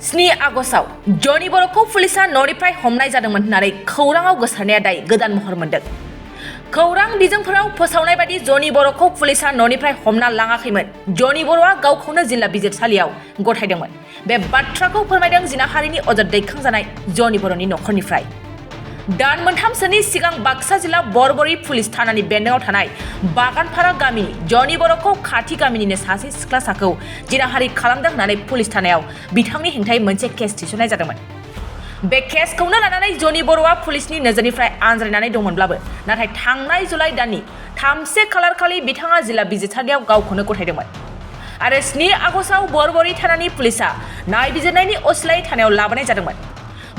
स्नि आगस्टआव जनि बर'खौ पुलिसा न'निफ्राय हमनाय जादोंमोन होननानै खौराङाव गोसारनाया दाय गोदान महर मोनदों। खौरां बिजोंफोराव फोसावनाय बायदि जनि बर'खौ पुलिसा न'निफ्राय हमना लाङाखैमोन। जनि बर'आ गावखौनो जिल्ला बिजिरसालियाव गथायदोंमोन। बे बाथ्राखौ फोरमायदों जिनाहारिनि अजद दैखांजानाय जनि बर'नि नखरनिफ्राय। दान मोनथामसोनि सिगां बाक्सा जिल्ला बरबरि पुलिस थानानि बेन्दोंआव थानाय बागानपारा गामिनि जनि बर'खौ खाथि गामिनिनो सासे सिख्लासाखौ जिनाहारि खालामदों होननानै पुलिस थानायाव बिथांनि हेंथायै मोनसे केस थिसननाय जादोंमोन। बे केसखौनो लानानै जनि बर'आ पुलिसनि नोजोरनिफ्राय आनज्रायनानै दंमोनब्लाबो नाथाय थांनाय जुलाइ दाननि 3 खालारखालि बिथाङा जिल्ला बिजिरसालियाव गावखौनो गथायदोंमोन आरो 7 आगस्टआव बरबरि थानानि पुलिसा नायबिजिरनायनि असिलायै थानायाव लाबोनाय जादोंमोन।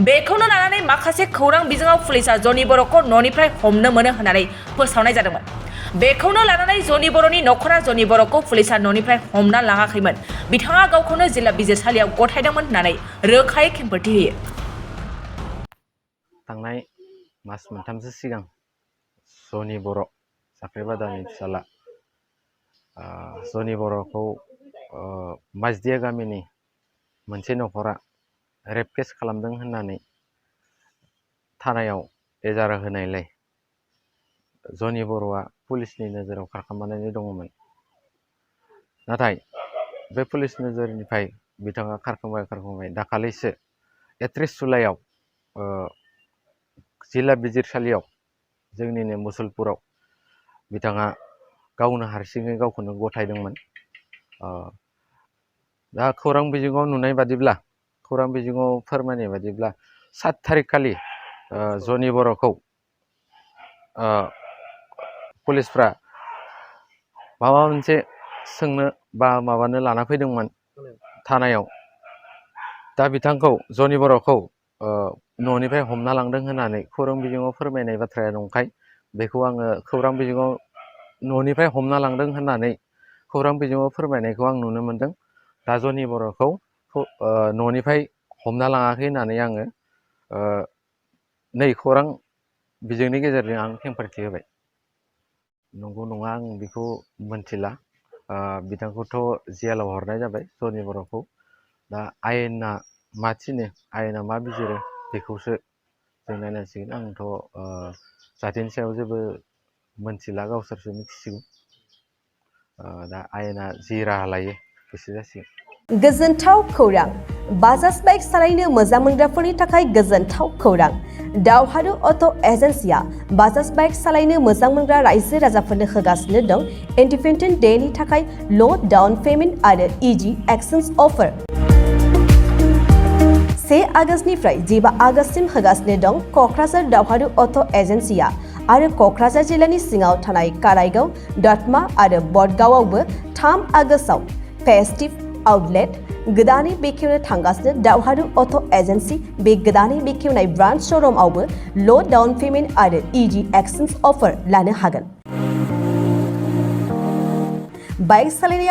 बेखौनो लानानै माखासे खौरां बिजोङाव पुलिसा जनि बर'खौ न'निफ्राय हमनो मोनो होननानै फोसावनाय जादोंमोन। बेखौनो लानानै जनि बर'नि नखरा जनि बर'खौ पुलिसा न'निफ्राय हमना लाङाखैमोन, बिथाङा गावखौनो जिल्ला बिजिरसालियाव गथायदोंमोन होननानै रोखायै खेंफोरथि होयो। थांनाय मास मोनथामसो सिगां जनि बर' साख्रि बादानि फिसाला जनि बर'खौ माजदिया गामिनि मोनसे नखरा रेप केस खालामदों होननानै थानायाव एजाहार होनायलाय जनि बर'आ पुलिसनि नोजोराव खारखोमानानै दङमोन। नाथाय बे पुलिस नोजोरनिफ्राय बिथाङा खारखोमाय दाखालिसो 31 जुलाइआव जिल्ला बिजिरसालियाव जोंनिनो मुसलपुराव बिथाङा गावनो हारसिङै गावखौनो गथायदोंमोन। दा खौरां बिजोङाव नुनाय बादिब्ला खौरां बिजोङाव फोरमायनाय बादिब्ला 7 थारिख खालि जनि बर'खौ पुलिसफ्रा माबा मोनसे सोंनो बा माबानो लाना फैदोंमोन थानायाव। दा बिथांखौ जनि बर'खौ न'निफ्राय हमना लांदों होननानै खौरां बिजोङाव फोरमायनाय बाथ्राया नंखाय। बेखौ आङो खौरां बिजोङाव न'निफ्राय हमना लांदों होननानै खौरां बिजोङाव फोरमायनायखौ आं नुनो मोनदों। दा जनि बर'खौ न'निफ्राय हमना लाङाखै होननानै आङो नै खौरां बिजोंनि गेजेरजों आं खेंफोरथि होबाय। नंगौ नङा आं बेखौ मोनथिला। बिथांखौथ' जेलाव हरनाय जाबाय जनि बर'खौ। दा आयेना मा थिनो, आयेना मा बिजिरो बेखौसो जों नायनांसिगोन। आंथ' जाथिनि सायाव जेबो मोनथिला, गावसोरसो मिथिसिगौ। दा आयेना जि राहा लायो गोसो जासिगोन। गोजोनथाव खौरां! बाजाज बाइक सालायनो मोजां मोनग्राफोरनि थाखाय गोजोनथाव खौरां। दावहारु अट' एजेन्सिया बाजाज बाइक सालायनो मोजां मोनग्रा रायजो राजाफोरनो होगासिनो दं इन्डिपेन्डेन्ट डेनि थाखाय ल' डाउन पेमेन्ट आरो इजि एक्सचेन्ज अफार। 1 आगस्टनिफ्राय 15 आगस्टसिम होगासिनो दं क'क्राझार दावहारु अट' एजेन्सिया आरो क'क्राझार जिल्लानि सिङाव थानाय काराइगाव, दतमा आरो बडगावआवबो 3 आगस्टआव फेस्टिभ आउटलेट गोदानै बेखेवनो थांगासिनो दावहारु अट' एजेन्सि। बे गोदानै बेखेवनाय ब्रान्च श'रुमआवबो ल' डाउन पेमेन्ट आरो इजि एक्सचेन्ज अफार लानो हागोन। बाइक सालायनायाव